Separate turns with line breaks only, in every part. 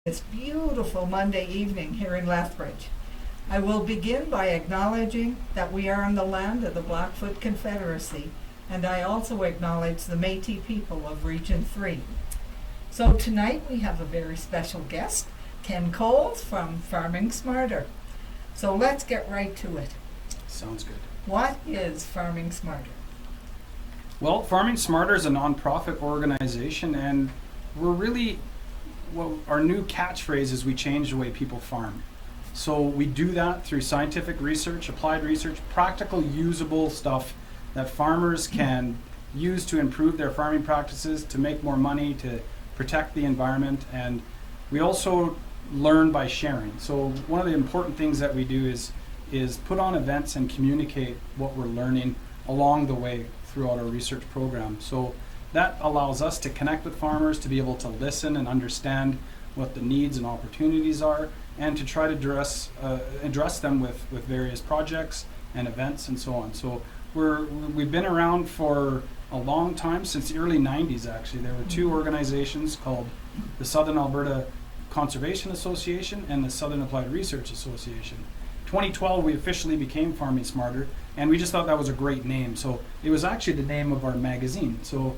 This beautiful Monday evening here in Lethbridge. I will begin by acknowledging that we are on the land of the Blackfoot Confederacy, and I also acknowledge the Métis people of Region 3. So tonight we have a very special guest, Ken Coles from Farming Smarter. So let's get right to it.
Sounds good.
What is Farming Smarter?
Well, Farming Smarter is a nonprofit organization, and we're really, well, our new catchphrase is we change the way people farm. So we do that through scientific research, applied research, practical, usable stuff that farmers can use to improve their farming practices, to make more money, to protect the environment, and we also learn by sharing. So one of the important things that we do is put on events and communicate what we're learning along the way throughout our research program. So that allows us to connect with farmers, to be able to listen and understand what the needs and opportunities are, and to try to address them with various projects and events and so on. So we've been around for a long time, since the early 90s actually. There were two organizations called the Southern Alberta Conservation Association and the Southern Applied Research Association. 2012 we officially became Farming Smarter, and we just thought that was a great name. So it was actually the name of our magazine. So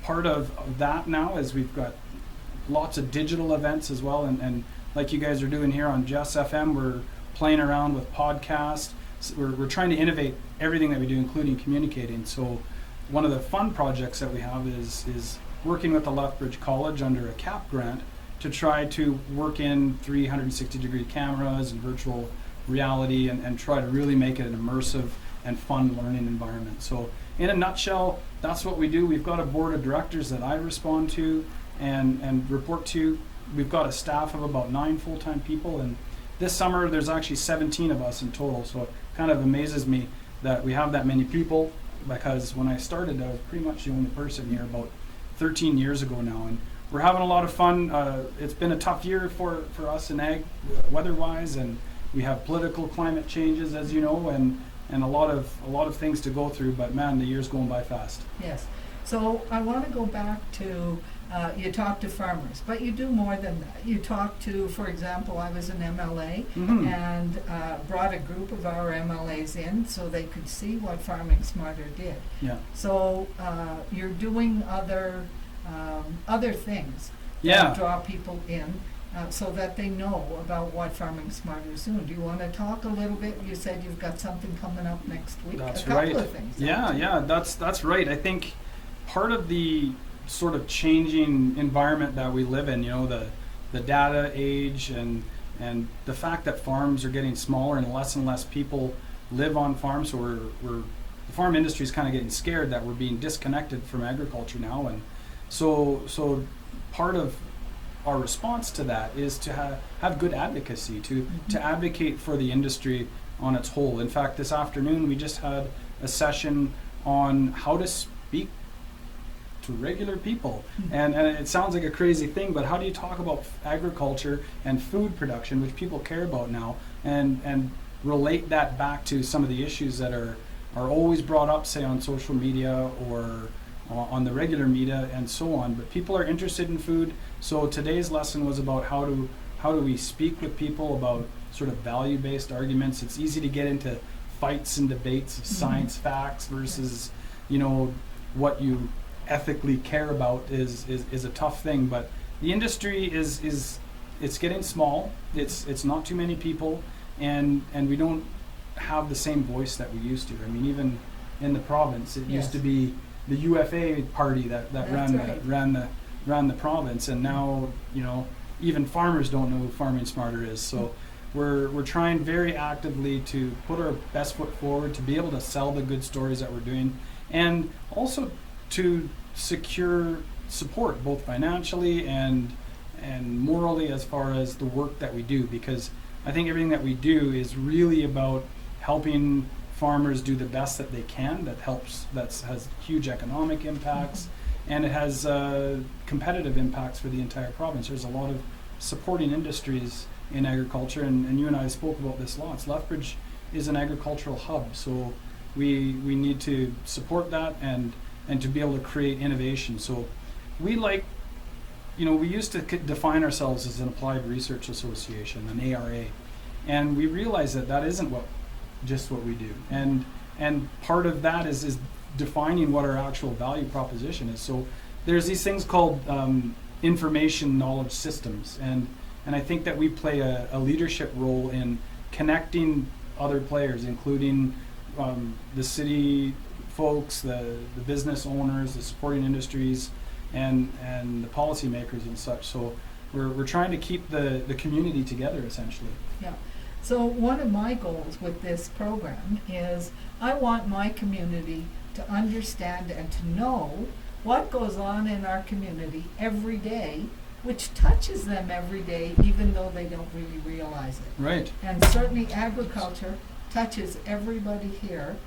part of that now is we've got lots of digital events as well, and like you guys are doing here on Jess FM, we're playing around with podcasts. So we're trying to innovate everything that we do, including communicating. So one of the fun projects that we have is working with the Lethbridge College under a CAP grant to try to work in 360-degree cameras and virtual reality and try to really make it an immersive and fun learning environment. So in a nutshell, that's what we do. We've got a board of directors that I respond to and report to. We've got a staff of about 9 full-time people, and this summer there's actually 17 of us in total. So it kind of amazes me that we have that many people, because when I started I was pretty much the only person here about 13 years ago now, and we're having a lot of fun. It's been a tough year for us in ag, weather-wise, and we have political climate changes, as you know, and a lot of things to go through. But man, the year's going by fast.
Yes. So I want to go back to, you talk to farmers, but you do more than that. You talk to, for example, I was an MLA and brought a group of our MLAs in so they could see what Farming Smarter did.
Yeah.
So you're doing other things
Yeah.
that draw people in so that they know about what Farming Smarter is doing. Do you want to talk a little bit? You said you've got something coming up next week.
That's
a couple
right.
of things.
Yeah, that's right. I think part of the sort of changing environment that we live in, you know, the data age and the fact that farms are getting smaller and less people live on farms, so the farm industry is kind of getting scared that we're being disconnected from agriculture now, and so part of our response to that is to have good advocacy, to advocate for the industry on its whole. In fact, this afternoon we just had a session on how to speak to regular people. And it sounds like a crazy thing, but how do you talk about agriculture and food production, which people care about now, and relate that back to some of the issues that are always brought up, say on social media or on the regular media and so on. But people are interested in food. So today's lesson was about how do we speak with people about sort of value-based arguments. It's easy to get into fights and debates of science facts versus, you know, what you ethically care about is a tough thing. But the industry is it's getting small. It's not too many people, and we don't have the same voice that we used to. I mean, even in the province, it used to be the UFA party that ran the province, and now, you know, even farmers don't know who Farming Smarter is. So we're trying very actively to put our best foot forward, to be able to sell the good stories that we're doing, and also to secure support both financially and morally as far as the work that we do, because I think everything that we do is really about helping farmers do the best that they can. That has huge economic impacts, and it has competitive impacts for the entire province. There's a lot of supporting industries in agriculture, and you and I spoke about this lots. Lethbridge is an agricultural hub, so we need to support that and to be able to create innovation. So we like we used to define ourselves as an applied research association, an ARA, and we realized that that isn't just what we do. And part of that is defining what our actual value proposition is. So there's these things called information knowledge systems, and I think that we play a leadership role in connecting other players, including the city folks, the business owners, the supporting industries, and the policymakers and such. So we're trying to keep the community together, essentially.
Yeah. So one of my goals with this program is I want my community to understand and to know what goes on in our community every day, which touches them every day, even though they don't really realize it.
Right.
And certainly agriculture touches everybody here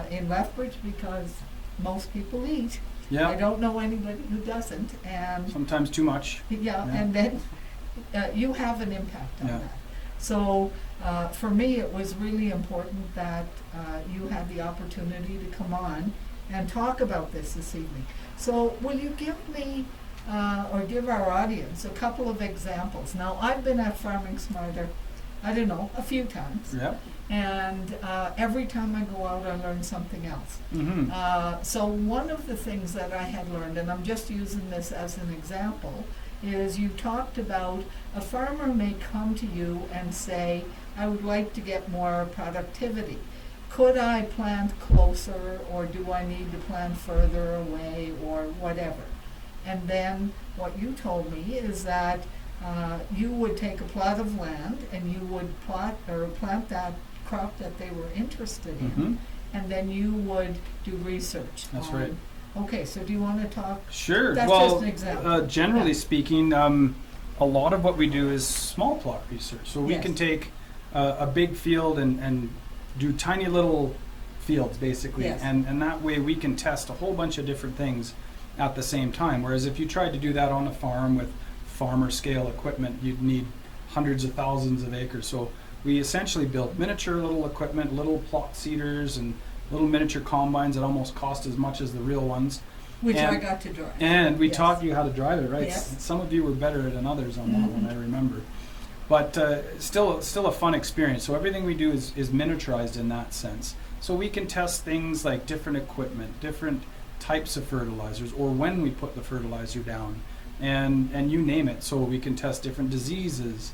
in Lethbridge, because most people eat.
Yeah.
I don't know anybody who doesn't, and
Sometimes too much.
yeah,
Yeah.
and then you have an impact on
Yeah.
that. So for me, it was really important that you had the opportunity to come on and talk about this evening. So will you give me or give our audience a couple of examples? Now, I've been at Farming Smarter, I don't know, a few times.
Yeah.
And every time I go out, I learn something else.
Mm-hmm.
So one of the things that I had learned, and I'm just using this as an example, is you talked about a farmer may come to you and say, I would like to get more productivity. Could I plant closer, or do I need to plant further away, or whatever? And then what you told me is that you would take a plot of land and you would plant that crop that they were interested in,
Mm-hmm.
and then you would do research.
That's
on-
right.
Okay, so do you want to talk?
Sure.
That's
well,
just an example.
Generally
Yeah.
speaking, a lot of what we do is small plot research. So we
Yes.
can take a big field and do tiny little fields, basically.
Yes.
And that way we can test a whole bunch of different things at the same time. Whereas if you tried to do that on a farm with farmer scale equipment, you'd need hundreds of thousands of acres. So we essentially built miniature little equipment, little plot seeders and little miniature combines that almost cost as much as the real ones.
Which I
and-
got to drive.
And we
Yes.
taught you how to drive it, right?
Yes.
Some of you were better than others on that one,
Mhm.
I remember. But still a fun experience. So everything we do is miniaturized in that sense. So we can test things like different equipment, different types of fertilizers, or when we put the fertilizer down, and you name it. So we can test different diseases,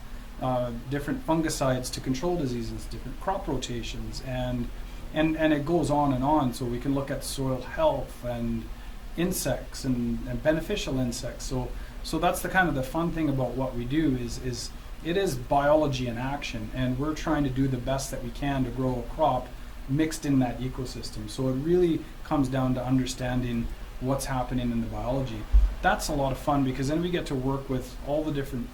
different fungicides to control diseases, different crop rotations, and it goes on and on. So we can look at soil health and insects and beneficial insects. So that's the kind of the fun thing about what we do is it is biology in action, and we're trying to do the best that we can to grow a crop mixed in that ecosystem. So it really comes down to understanding what's happening in the biology. That's a lot of fun, because then we get to work with all the different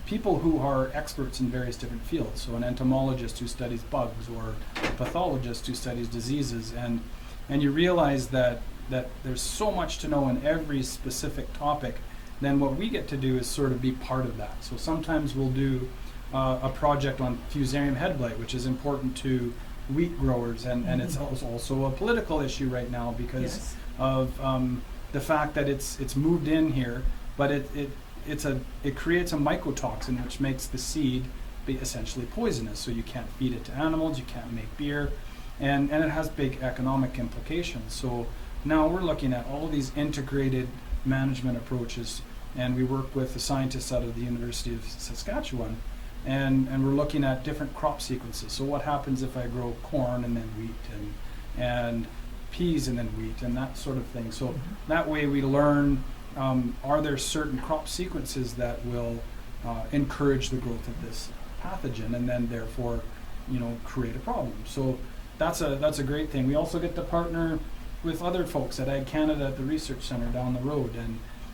people who are experts in various different fields. So an entomologist who studies bugs, or a pathologist who studies diseases, and you realize that there's so much to know in every specific topic. Then what we get to do is sort of be part of that. So sometimes we'll do a project on fusarium head blight, which is important to wheat growers, and it's also a political issue right now because
Yes.
of the fact that it's moved in here, but it creates a mycotoxin which makes the seed be essentially poisonous. So you can't feed it to animals, you can't make beer, and it has big economic implications. So now we're looking at all these integrated management approaches, and we work with the scientists out of the University of Saskatchewan, and we're looking at different crop sequences. So what happens if I grow corn and then wheat and peas and then wheat and that sort of thing. So that way we learn, are there certain crop sequences that will encourage the growth of this pathogen, and then therefore create a problem. So that's a great thing. We also get to partner with other folks at Ag Canada at the Research Center down the road,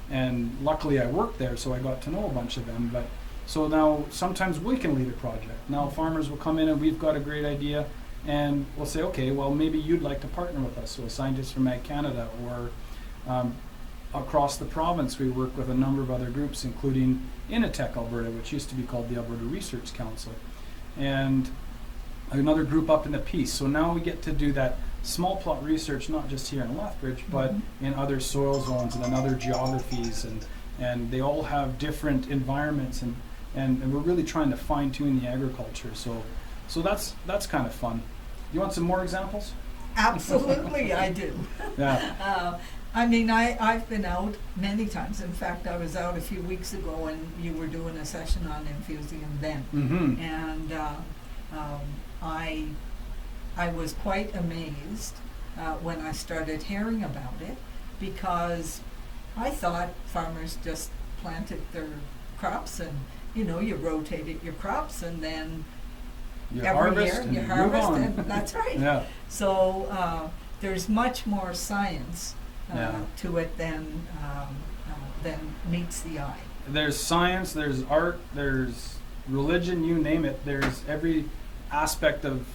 and luckily I worked there, so I got to know a bunch of them. But so now sometimes we can lead a project. Now farmers will come in and we've got a great idea, and we'll say, okay, well maybe you'd like to partner with us. So a scientist from Ag Canada, or across the province we work with a number of other groups, including Initech Alberta, which used to be called the Alberta Research Council, and another group up in the Peace. So now we get to do that small plot research, not just here in Lethbridge, but
Mm-hmm.
in other soil zones and in other geographies, and they all have different environments, and we're really trying to fine tune the agriculture. So that's kind of fun. You want some more examples?
Absolutely, I do.
Yeah.
I mean, I've been out many times. In fact, I was out a few weeks ago and you were doing a session on infusium then.
Mm-hmm.
And I was quite amazed when I started hearing about it, because I thought farmers just planted their crops and, you know, you rotated your crops and then
You
every
harvest
year
and
you
move
harvest
on.
and that's right.
Yeah.
So there's much more science
Yeah.
to it than meets the eye.
There's science, there's art, there's religion, you name it. There's every aspect of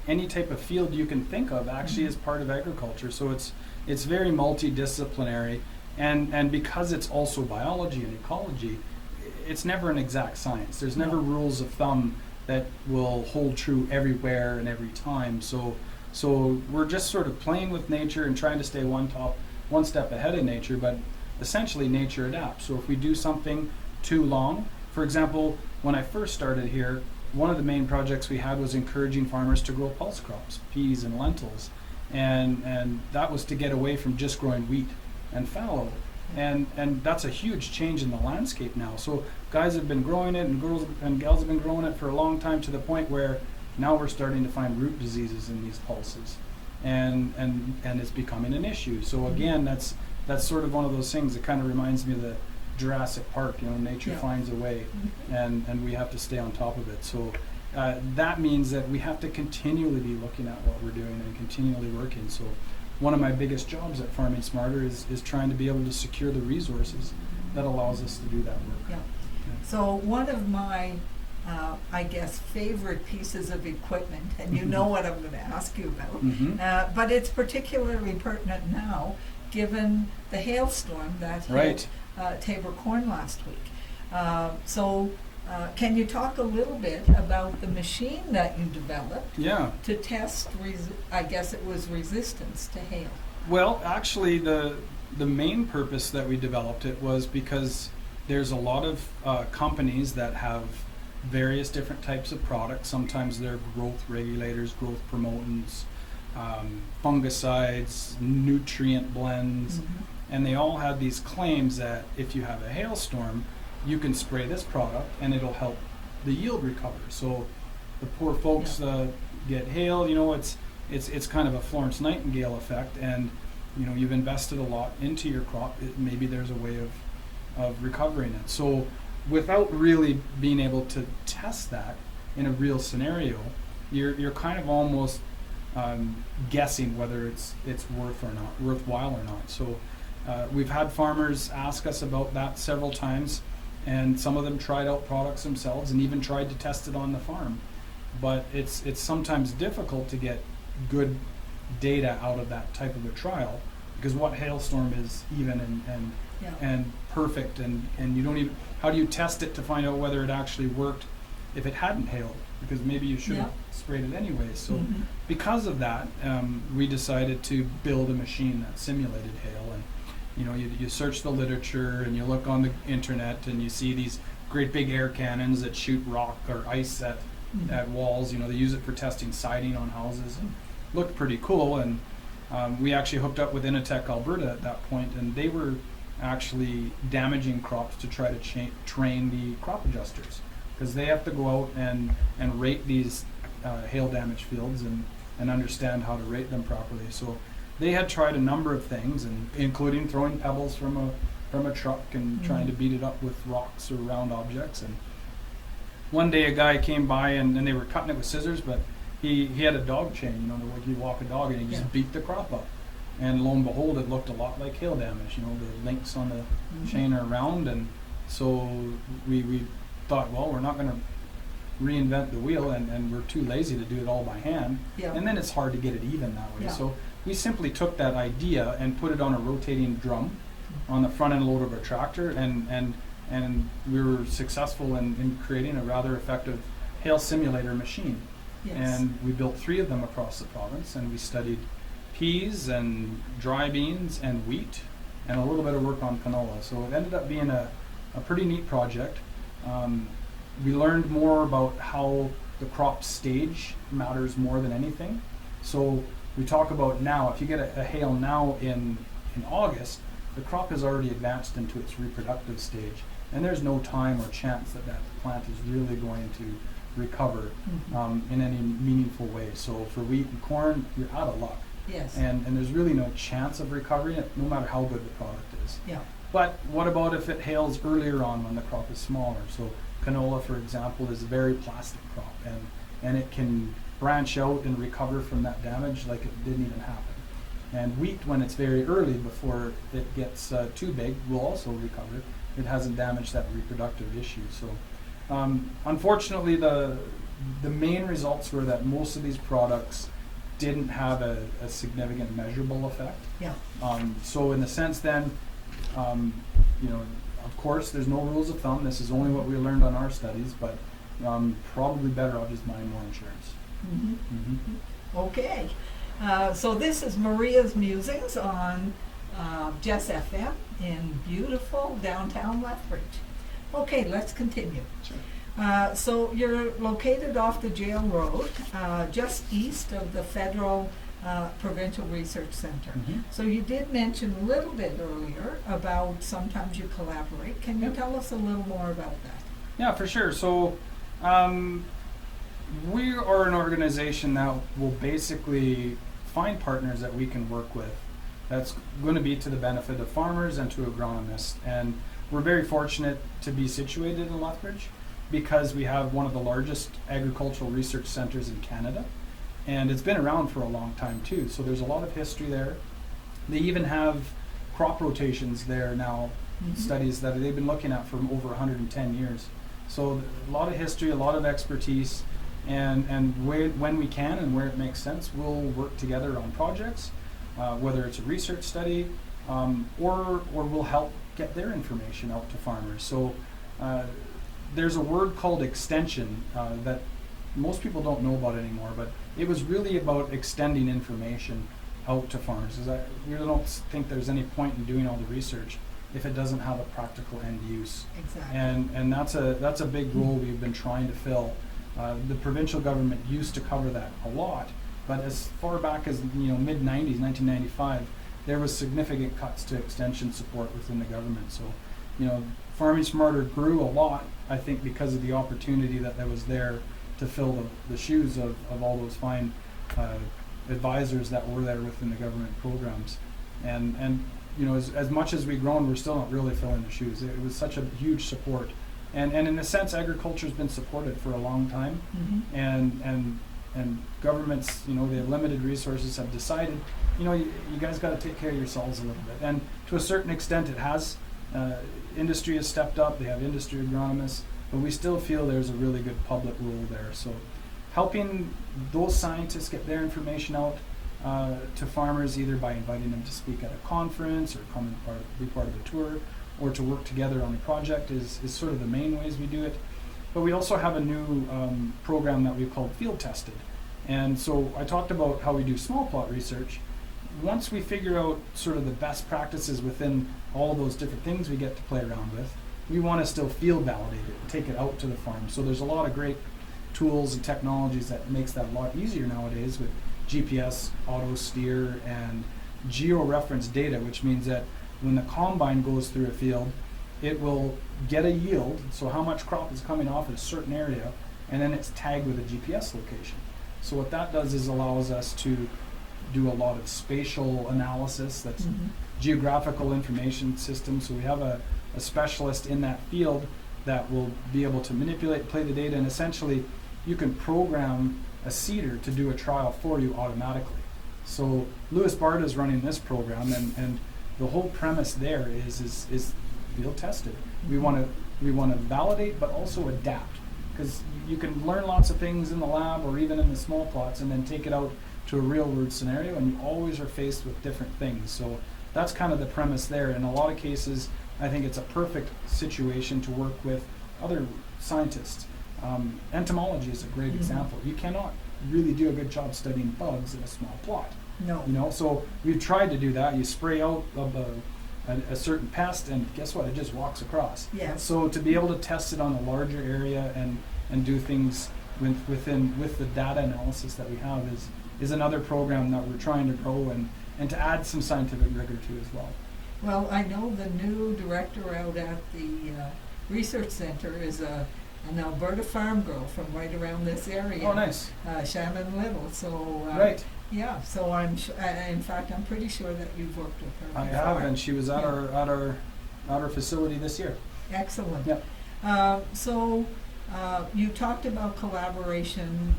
any type of field you can think of actually
Mhm.
is part of agriculture. So it's very multidisciplinary, and because it's also biology and ecology, it's never an exact science. There's never
No.
rules of thumb that will hold true everywhere and every time. So we're just sort of playing with nature and trying to stay one step ahead of nature, but essentially nature adapts. So if we do something too long, for example, when I first started here, one of the main projects we had was encouraging farmers to grow pulse crops, peas and lentils, and that was to get away from just growing wheat and fallow, and that's a huge change in the landscape now. So guys have been growing it, and girls and gals have been growing it for a long time, to the point where now we're starting to find root diseases in these pulses, and it's becoming an issue. So again, that's sort of one of those things that kind of reminds me of the Jurassic Park. You know, nature
Yeah.
finds a way,
Mhm.
and we have to stay on top of it. So that means that we have to continually be looking at what we're doing and continually working. So one of my biggest jobs at Farming Smarter is trying to be able to secure the resources that allows us to do that work.
Yeah. So one of my, I guess, favorite pieces of equipment, and you know what I'm going to ask you about,
Mm-hmm.
but it's particularly pertinent now, given the hailstorm that hit
Right.
Tabor Corn last week. So can you talk a little bit about the machine that you developed
Yeah.
to test, I guess it was resistance to hail?
Well, actually, the main purpose that we developed it was because there's a lot of companies that have various different types of products. Sometimes they're growth regulators, growth promotants, fungicides, nutrient blends, and they all have these claims that if you have a hailstorm, you can spray this product and it'll help the yield recover. So the poor folks get hail. You know, it's kind of a Florence Nightingale effect, and you know, you've invested a lot into your crop. Maybe there's a way of recovering it. So without really being able to test that in a real scenario, you're kind of almost guessing whether it's worthwhile or not. So we've had farmers ask us about that several times, and some of them tried out products themselves and even tried to test it on the farm. But it's sometimes difficult to get good data out of that type of a trial, because what hailstorm is even and perfect, and you don't even, how do you test it to find out whether it actually worked if it hadn't hailed, because maybe you should have sprayed it anyway. So because of that, we decided to build a machine that simulated hail. And you know, you search the literature and you look on the internet and you see these great big air cannons that shoot rock or ice at walls. You know, they use it for testing siding on houses, and looked pretty cool. And we actually hooked up with Initech Alberta at that point, and they were actually damaging crops to try to train the crop adjusters, because they have to go out and rate these hail damaged fields and understand how to rate them properly. So they had tried a number of things, and including throwing pebbles from a truck and trying to beat it up with rocks or round objects. And one day a guy came by and they were cutting it with scissors, but he had a dog chain, you know, like you walk a dog, and he just beat the crop up. And lo and behold, it looked a lot like hail damage. You know, the links on the chain are round, and so we thought, well, we're not going to reinvent the wheel, and we're too lazy to do it all by hand. And then it's hard to get it even that way. So we simply took that idea and put it on a rotating drum on the front end load of our tractor, and we were successful in creating a rather effective hail simulator machine. And we built 3 of them across the province, and we studied peas and dry beans and wheat and a little bit of work on canola. So it ended up being a pretty neat project. We learned more about how the crop stage matters more than anything. So we talk about now, if you get a hail now in August, the crop has already advanced into its reproductive stage, and there's no time or chance that that plant is really going to recover in any meaningful way. So for wheat and corn, you're out of luck.
Yes.
And there's really no chance of recovering it, no matter how good the product is.
Yeah.
But what about if it hails earlier on when the crop is smaller? So canola, for example, is a very plastic crop, and it can branch out and recover from that damage like it didn't even happen. And wheat, when it's very early before it gets too big, will also recover. It hasn't damaged that reproductive issue. So unfortunately, the main results were that most of these products didn't have a significant measurable effect.
Yeah.
So in the sense then, of course, there's no rules of thumb. This is only what we learned on our studies, but probably better off just buying more insurance.
Mm-hmm. Mm-hmm. Okay. So this is Maria's Musings on Jess FM in beautiful downtown Lethbridge. Okay, let's continue.
Sure.
So you're located off the jail road, just east of the Federal Provincial Research Center.
Mm-hmm.
So you did mention a little bit earlier about sometimes you collaborate. Can you tell us a little more about that?
Yeah, for sure. So we are an organization that will basically find partners that we can work with that's going to be to the benefit of farmers and to agronomists. And we're very fortunate to be situated in Lethbridge because we have one of the largest agricultural research centers in Canada. And it's been around for a long time too, so there's a lot of history there. They even have crop rotations there now, studies that they've been looking at for over 110 years. So a lot of history, a lot of expertise, and when we can and where it makes sense, we'll work together on projects, whether it's a research study or we'll help get their information out to farmers. So there's a word called extension that most people don't know about anymore, but it was really about extending information out to farmers. Because I really don't think there's any point in doing all the research if it doesn't have a practical end use.
Exactly.
And that's a big role we've been trying to fill. The provincial government used to cover that a lot, but as far back as mid 90s, 1995, there was significant cuts to extension support within the government. So, Farming Smarter grew a lot, I think, because of the opportunity that was there to fill the shoes of all those fine advisors that were there within the government programs. And as much as we've grown, we're still not really filling the shoes. It was such a huge support. And in a sense, agriculture's been supported for a long time. And governments, they have limited resources, have decided, you guys got to take care of yourselves a little bit. And to a certain extent it has. Industry has stepped up, they have industry agronomists, but we still feel there's a really good public role there. So helping those scientists get their information out to farmers, either by inviting them to speak at a conference or come and be part of a tour, or to work together on a project is sort of the main ways we do it. But we also have a new program that we've called Field Tested. And so I talked about how we do small plot research. Once we figure out sort of the best practices within all of those different things we get to play around with, we want to still field validate it and take it out to the farm. So there's a lot of great tools and technologies that makes that a lot easier nowadays with GPS, auto steer, and geo-reference data, which means that when the combine goes through a field, it will get a yield, so how much crop is coming off in a certain area, and then it's tagged with a GPS location. So what that does is allows us to do a lot of spatial analysis, that's geographical information systems. So we have a specialist in that field that will be able to manipulate, play the data, and essentially you can program a seeder to do a trial for you automatically. So Louis Barta is running this program, and the whole premise there is field tested. We want to validate, but also adapt, because you can learn lots of things in the lab or even in the small plots, and then take it out to a real world scenario, and you always are faced with different things. So that's kind of the premise there. In a lot of cases, I think it's a perfect situation to work with other scientists. Entomology is a great example. You cannot really do a good job studying bugs in a small plot.
No.
You know, so we've tried to do that. You spray out of a certain pest, and guess what? It just walks across.
Yes.
So to be able to test it on a larger area and do things with the data analysis that we have is another program that we're trying to grow and to add some scientific rigor to as well.
Well, I know the new director out at the research center is an Alberta farm girl from right around this area.
Oh, nice.
Shannon Little. So
Right.
yeah. So in fact, I'm pretty sure that you've worked with her.
I
before.
have, and she was at our facility this year.
Excellent.
Yep.
So you talked about collaboration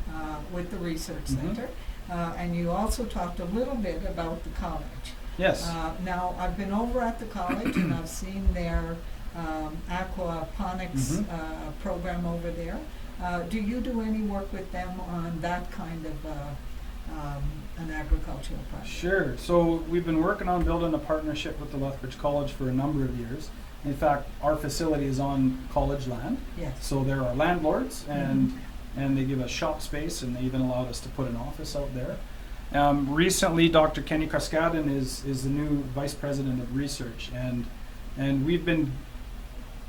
with the research
Mhm.
center, and you also talked a little bit about the college.
Yes.
Now, I've been over at the college and I've seen their aquaponics
Mhm.
program over there. Do you do any work with them on that kind of an agricultural project?
Sure. So we've been working on building a partnership with the Lethbridge College for a number of years. In fact, our facility is on college land,
Yes.
so they're our landlords, and they give us shop space, and they even allowed us to put an office out there. Recently, Dr. Kenny Kaskaden is the new vice president of research, and we've been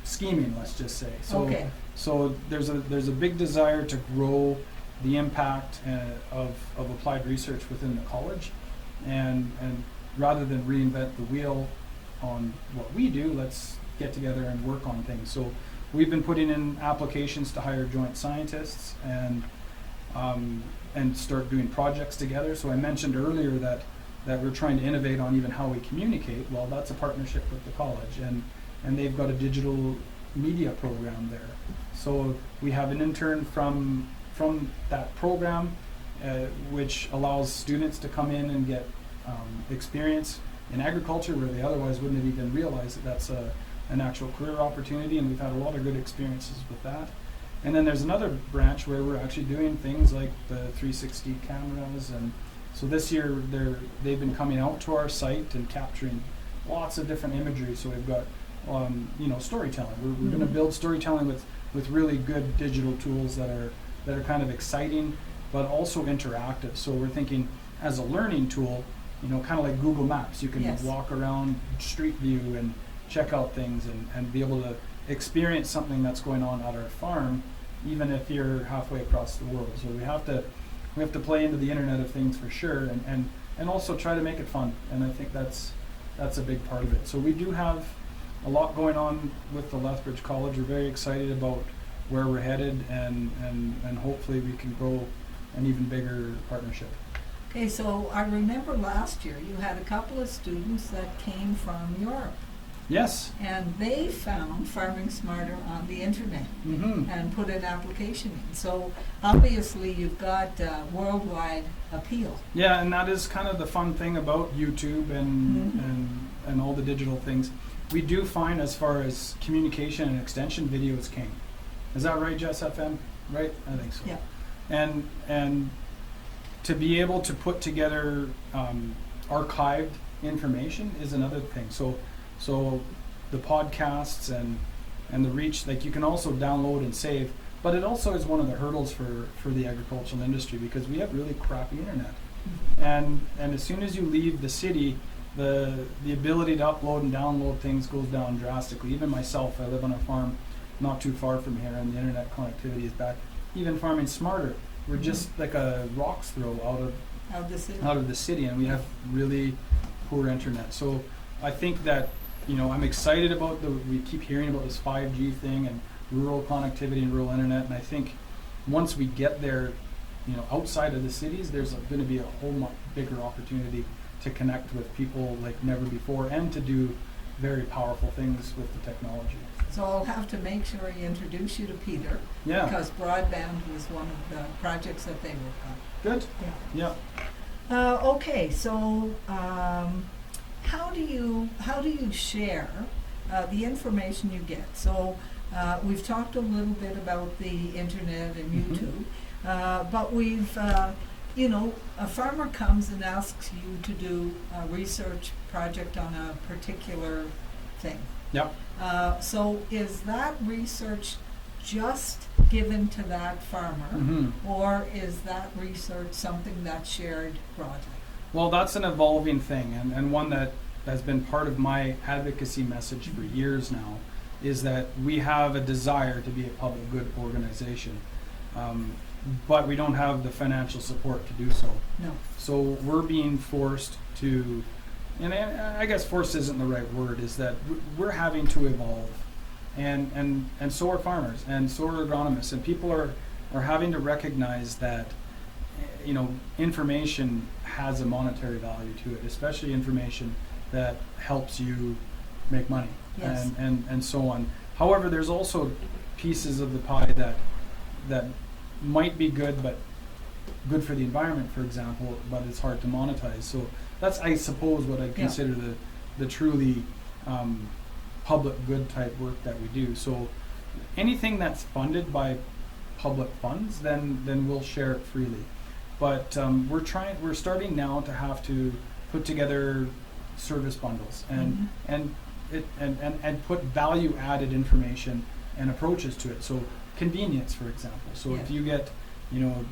scheming, let's just say. So,
Okay.
so there's a big desire to grow the impact of applied research within the college, and rather than reinvent the wheel on what we do, let's get together and work on things. So we've been putting in applications to hire joint scientists and start doing projects together. So I mentioned earlier that we're trying to innovate on even how we communicate. Well, that's a partnership with the college, and they've got a digital media program there. So we have an intern from that program, which allows students to come in and get experience in agriculture where they otherwise wouldn't have even realized that that's an actual career opportunity, and we've had a lot of good experiences with that. And then there's another branch where we're actually doing things like the 360 cameras, and so this year they've been coming out to our site and capturing lots of different imagery. So we've got storytelling. We're going to build storytelling with really good digital tools that are kind of exciting but also interactive. So we're thinking as a learning tool, kind of like Google Maps. You can
Yes.
walk around Street View and check out things and be able to experience something that's going on at our farm, even if you're halfway across the world. So we have to play into the Internet of Things for sure, and also try to make it fun. And I think that's a big part of it. So we do have a lot going on with the Lethbridge College. We're very excited about where we're headed, and hopefully we can grow an even bigger partnership.
Okay, so I remember last year you had a couple of students that came from Europe,
Yes.
and they found Farming Smarter on the internet
Mm-hmm.
and put an application in. So obviously you've got worldwide appeal.
Yeah, and that is kind of the fun thing about YouTube and
Mhm.
and all the digital things. We do find, as far as communication and extension, video is king. Is that right, Jess FM? Right? I think so.
Yeah.
And to be able to put together archived information is another thing. So the podcasts and the reach, like, you can also download and save, but it also is one of the hurdles for the agricultural industry, because we have really crappy internet. And as soon as you leave the city, the ability to upload and download things goes down drastically. Even myself, I live on a farm not too far from here, and the internet connectivity is bad. Even Farming Smarter, we're just like a rock's throw
Out
of the city, and we have really poor internet. So I think that, I'm excited about we keep hearing about this 5G thing and rural connectivity and rural internet, and I think once we get there, outside of the cities, there's going to be a whole much bigger opportunity to connect with people like never before, and to do very powerful things with the technology.
So I'll have to make sure I introduce you to Peter,
Yeah.
because broadband was one of the projects that they worked on.
Good.
Yeah.
Yeah.
Okay, so how do you share the information you get? So we've talked a little bit about the internet and
Mhm.
YouTube, but we've a farmer comes and asks you to do a research project on a particular thing.
Yep.
So is that research just given to that farmer,
Mhm.
or is that research something that's shared broadly?
Well, that's an evolving thing, and one that has been part of my advocacy message for years now, is that we have a desire to be a public good organization, but we don't have the financial support to do so.
No.
So we're being forced to, and I guess forced isn't the right word, is that we're having to evolve, and so are farmers, and so are agronomists, and people are having to recognize that, you know, information has a monetary value to it, especially information that helps you make money.
Yes.
And so on. However, there's also pieces of the pie that might be good, but good for the environment, for example, but it's hard to monetize. So that's, I suppose, what I consider the truly public good type work that we do. So anything that's funded by public funds, then we'll share it freely. But we're starting now to have to put together service bundles and put value added information and approaches to it. So convenience, for example. So if you get, you know,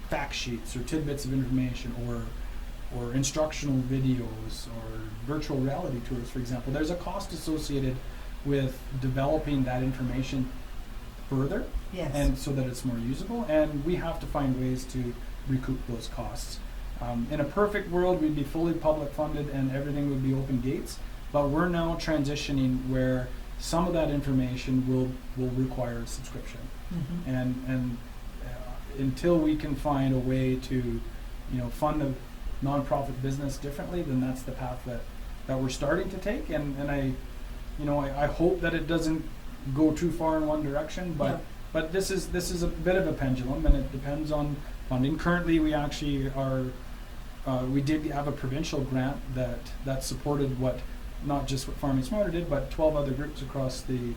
fact sheets or tidbits of information or instructional videos or virtual reality tours, for example, there's a cost associated with developing that information further, and so that it's more usable, and we have to find ways to recoup those costs. In a perfect world, we'd be fully public funded and everything would be open gates, but we're now transitioning where some of that information will require a subscription. And until we can find a way to, you know, fund a nonprofit business differently, then that's the path that we're starting to take. And I hope that it doesn't go too far in one direction, but this is a bit of a pendulum, and it depends on funding. Currently, we actually are. We did have a provincial grant that supported not just what Farming Smarter did, but 12 other groups across the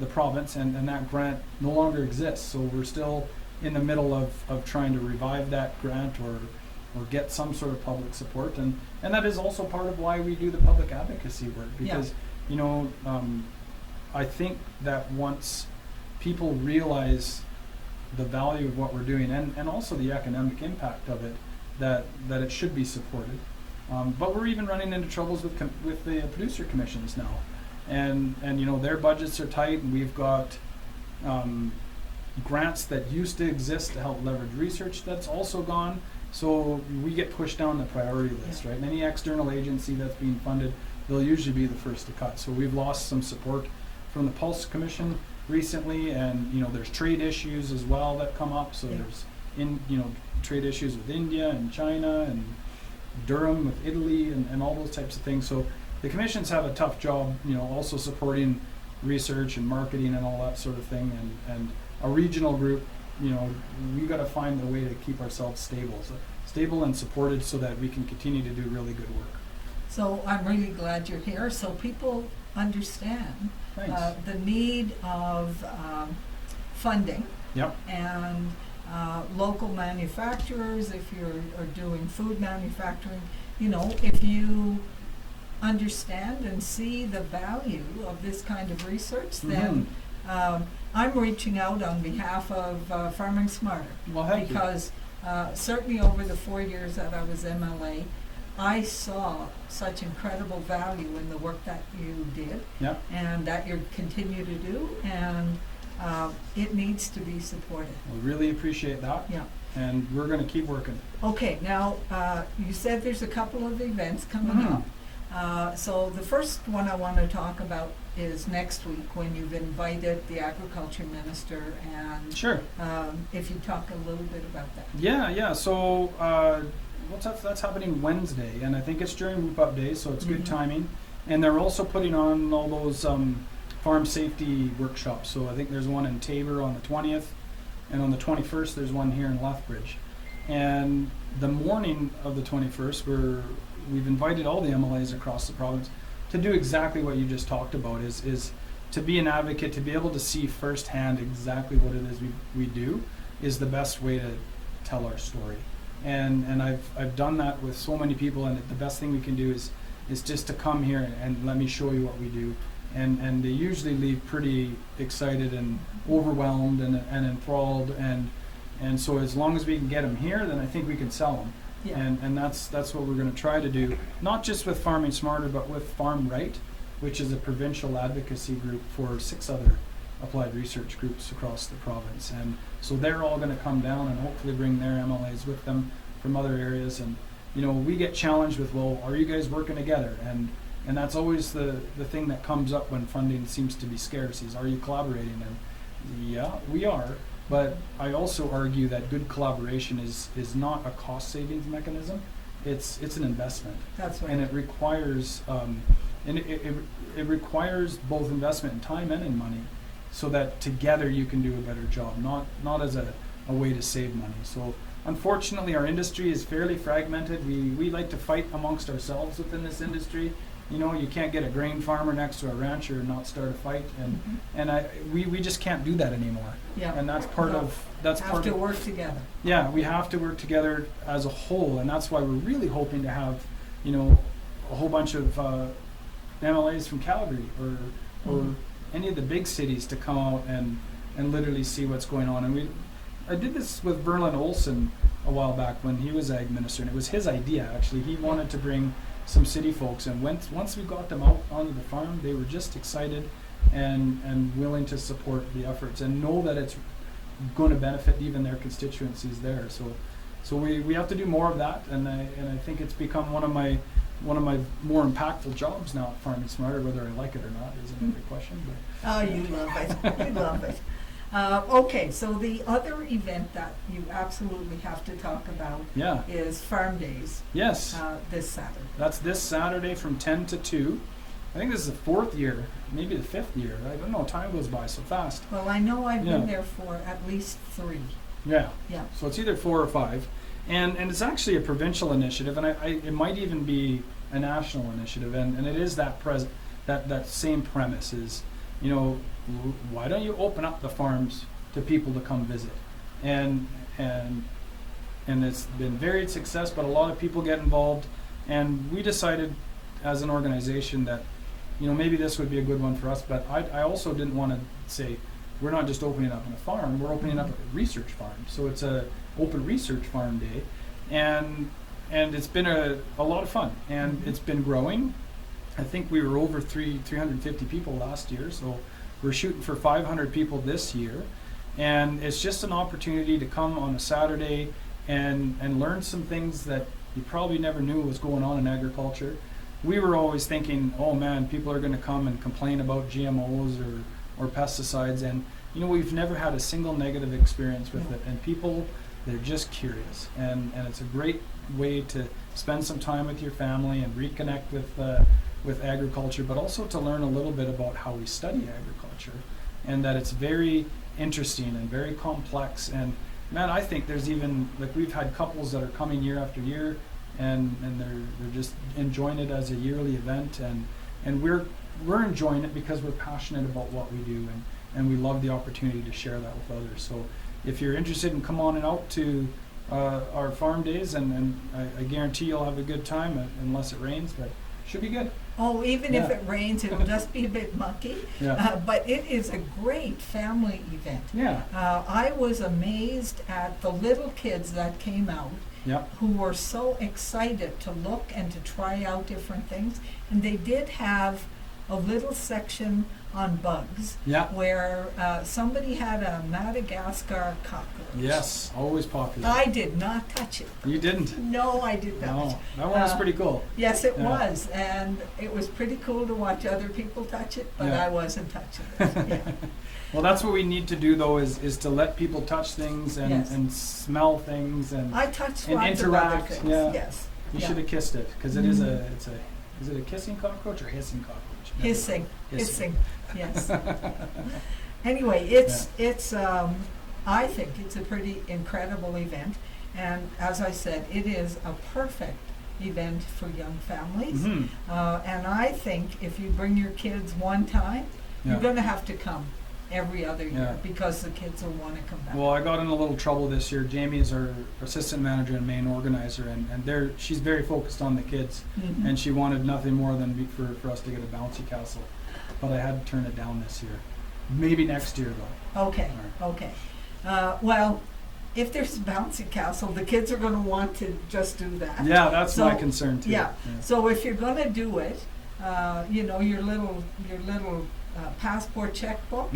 province, and that grant no longer exists. So we're still in the middle of trying to revive that grant or get some sort of public support, and that is also part of why we do the public advocacy work, because you know, I think that once people realize the value of what we're doing and also the economic impact of it, that it should be supported. But we're even running into troubles with the producer commissions now, and you know, their budgets are tight, and we've got grants that used to exist to help leverage research that's also gone. So we get pushed down the priority list, right? And any external agency that's being funded, they'll usually be the first to cut. So we've lost some support from the Pulse Commission recently, and you know, there's trade issues as well that come up. So there's trade issues with India and China and Durham with Italy and all those types of things. So the commissions have a tough job, you know, also supporting research and marketing and all that sort of thing. And a regional group, you know, we got to find a way to keep ourselves stable and supported so that we can continue to do really good work.
So I'm really glad you're here, so people understand the need of funding. And local manufacturers, if you're doing food manufacturing, you know, if you understand and see the value of this kind of research, then I'm reaching out on behalf of Farming Smarter.
Well,
because certainly over the 4 years that I was MLA, I saw such incredible value in the work that you did and that you continue to do, and it needs to be supported.
We really appreciate that. And we're going to keep working.
Okay, now you said there's a couple of events coming up. So the first one I want to talk about is next week, when you've invited the Agriculture Minister, and if you talk a little bit about that.
So that's happening Wednesday, and I think it's during Whoop Up Day, so it's good timing. And they're also putting on all those farm safety workshops. So I think there's one in Tabor on the 20th, and on the 21st there's one here in Lethbridge. And the morning of the 21st, we've invited all the MLAs across the province to do exactly what you just talked about, is to be an advocate, to be able to see firsthand exactly what it is we do is the best way to tell our story. And I've done that with so many people, and the best thing we can do is just to come here and let me show you what we do. And they usually leave pretty excited and overwhelmed and enthralled, and so as long as we can get them here, then I think we can sell them.
Yeah.
And that's what we're going to try to do, not just with Farming Smarter, but with Farm Right, which is a provincial advocacy group for 6 other applied research groups across the province. And so they're all going to come down and hopefully bring their MLAs with them from other areas. And we get challenged with, well, are you guys working together? And that's always the thing that comes up when funding seems to be scarce, is, are you collaborating? And yeah, we are. But I also argue that good collaboration is not a cost savings mechanism. It's an investment.
That's right.
And it requires it requires both investment in time and in money, so that together you can do a better job, not as a way to save money. So unfortunately, our industry is fairly fragmented. We like to fight amongst ourselves within this industry. You can't get a grain farmer next to a rancher and not start a fight, and we just can't do that anymore.
Yeah.
And that's part of
have to work together.
Yeah, we have to work together as a whole, and that's why we're really hoping to have a whole bunch of MLAs from Calgary or any of the big cities to come out and literally see what's going on. And I did this with Verlin Olson a while back when he was ag minister, and it was his idea actually. He wanted to bring some city folks, and once we got them out onto the farm, they were just excited and willing to support the efforts and know that it's going to benefit even their constituencies there. So we have to do more of that, and I think it's become one of my more impactful jobs now at Farming Smarter. Whether I like it or not is another question. But
Oh, you love it. You love it. Okay, so the other event that you absolutely have to talk about
yeah,
is Farm Days
yes,
this Saturday.
that's this Saturday from 10 to 2. I think this is the 4th year, maybe the 5th year. I don't know. Time goes by so fast.
Well, I know I've
Yeah.
been there for at least 3.
Yeah.
Yeah.
So it's either 4 or 5, and it's actually a provincial initiative, and it might even be a national initiative, and it is that same premise is, why don't you open up the farms to people to come visit, and it's been varied success, but a lot of people get involved, and we decided as an organization that maybe this would be a good one for us, but I also didn't want to say we're not just opening up on a farm, we're opening up a research farm. So it's a open research farm day, and it's been a lot of fun, and it's been growing. I think we were over 350 people last year, so we're shooting for 500 people this year, and it's just an opportunity to come on a Saturday and learn some things that you probably never knew was going on in agriculture. We were always thinking, oh man, people are going to come and complain about GMOs or pesticides, and we've never had a single negative experience with it, and people, they're just curious, and it's a great way to spend some time with your family and reconnect with agriculture, but also to learn a little bit about how we study agriculture, and that it's very interesting and very complex. And man, I think there's even, like, we've had couples that are coming year after year, and they're just enjoying it as a yearly event, and we're enjoying it because we're passionate about what we do, and we love the opportunity to share that with others. So if you're interested in come on and out to our farm days, and I guarantee you'll have a good time, unless it rains, but should be good.
Oh, even if
Yeah.
it rains, it'll just be a bit mucky.
Yeah.
But it is a great family event.
Yeah.
I was amazed at the little kids that came out,
Yeah.
who were so excited to look and to try out different things. And they did have a little section on bugs
Yeah.
where somebody had a Madagascar cockroach.
Yes. Always popular.
I did not touch it.
You didn't?
No, I did not.
No. That one was pretty cool.
Yes, it
Yeah.
was, and it was pretty cool to watch other people touch it, but
Yeah.
I wasn't touching it. Yeah.
Well, that's what we need to do, though, is to let people touch things and,
Yes.
and smell things and
I touched
And
lots of other
interact,
things.
yeah.
Yes.
you
Yeah.
should have kissed it, because it is is it a kissing cockroach or hissing cockroach? Never
Hissing,
mind.
hissing, yes. Anyway, it's I think it's a pretty incredible event, and as I said, it is a perfect event for young families.
Mhm.
And I think if you bring your kids one time,
Yeah.
you're going to have to come every other year
Yeah.
because the kids will want to come back.
Well, I got in a little trouble this year. Jamie is our assistant manager and main organizer, and she's very focused on the kids,
Mhm.
and she wanted nothing more than for us to get a bouncy castle. But I had to turn it down this year. Maybe next year, though.
Okay,
All
okay. Well, if there's a bouncy castle, the kids are going to want to just do that.
Yeah, that's
So,
my concern too.
Yeah. So if you're going to do it, you know, your little passport checkbook.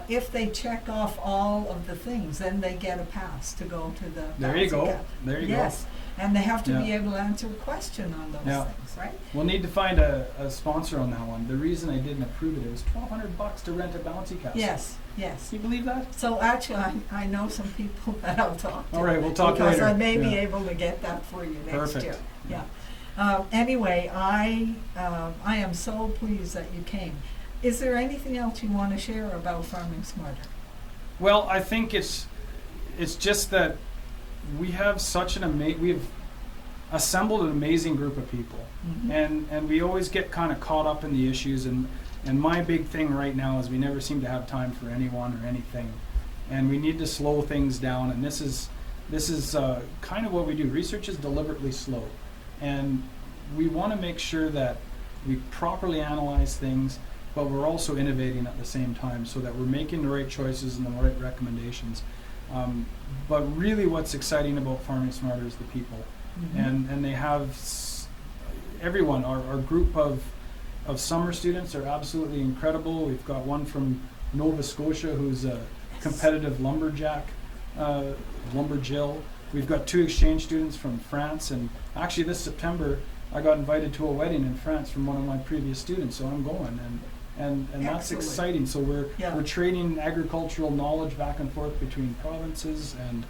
If they check off all of the things, then they get a pass to go to the.
There you
bouncy
go.
castle.
There you
Yes, and they have to be
Yeah.
able to answer a question on those
Yeah.
things, right?
go. We'll need to find a sponsor on that one. The reason I didn't approve it was $1,200 to rent a bouncy castle.
Yes, yes.
Can you believe that?
So actually, I know some people that I'll talk to.
All right, we'll talk
because
later.
I may be
Yeah.
able to get that for you next
Perfect.
year. Yeah. Anyway, I am so pleased that you came. Is there anything else you want to share about Farming Smarter?
Well, I think it's just that we have such we've assembled an amazing group of people, and we always get kind of caught up in the issues, and my big thing right now is we never seem to have time for anyone or anything, and we need to slow things down, and this is kind of what we do. Research is deliberately slow, and we want to make sure that we properly analyze things, but we're also innovating at the same time so that we're making the right choices and the right recommendations. But really what's exciting about Farming Smarter is the people. And they have everyone. Our group of summer students are absolutely incredible. We've got one from Nova Scotia who's a competitive lumberjack, lumberjill. We've got 2 exchange students from France, and actually this September I got invited to a wedding in France from one of my previous students, so I'm going, and that's
Excellent.
exciting. So we're
Yeah.
trading agricultural knowledge back and forth between provinces, and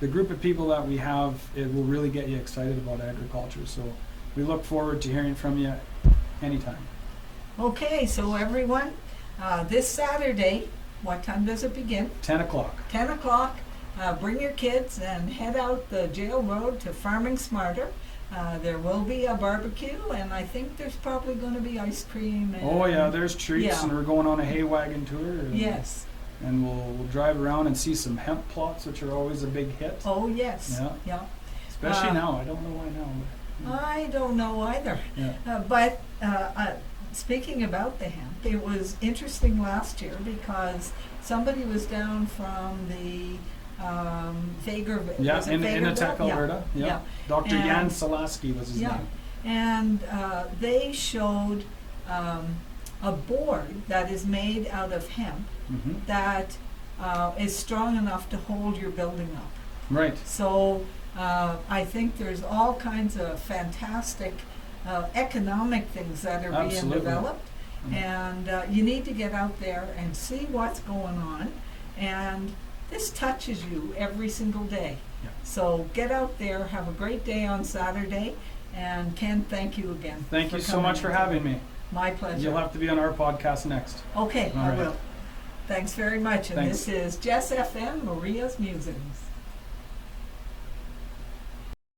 the group of people that we have, it will really get you excited about agriculture. So we look forward to hearing from you anytime.
Okay, so everyone, this Saturday, what time does it begin?
10 o'clock.
10 o'clock. Bring your kids and head out the jail road to Farming Smarter. There will be a barbecue, and I think there's probably going to be ice cream. And
Oh yeah, there's treats,
Yeah.
and we're going on a hay wagon tour. And,
Yes.
and we'll drive around and see some hemp plots, which are always a big hit.
Oh, yes.
Yeah.
Yeah.
Especially
Uh,
now. I don't know why now. But,
I don't know either.
yeah.
But speaking about the hemp, it was interesting last year because somebody was down from the Fagerville.
Yeah,
was it
in
Fagerville?
Inutech, Alberta. Yeah.
Yeah.
Dr. Jan
And-
Salaski was his
Yeah.
name.
And they showed a board that is made out of hemp
Hmm.
that is strong enough to hold your building up.
Right.
So I think there's all kinds of fantastic economic things that are being
Absolutely.
developed.
Mhm.
And you need to get out there and see what's going on. And this touches you every single day.
Yeah.
So get out there, have a great day on Saturday. And Ken, thank you again.
Thank you so much for having me.
My pleasure.
You'll have to be on our podcast next.
Okay,
All
I
right.
will. Thanks very much. And
Thanks.
this is Jess FM, Maria's Musings.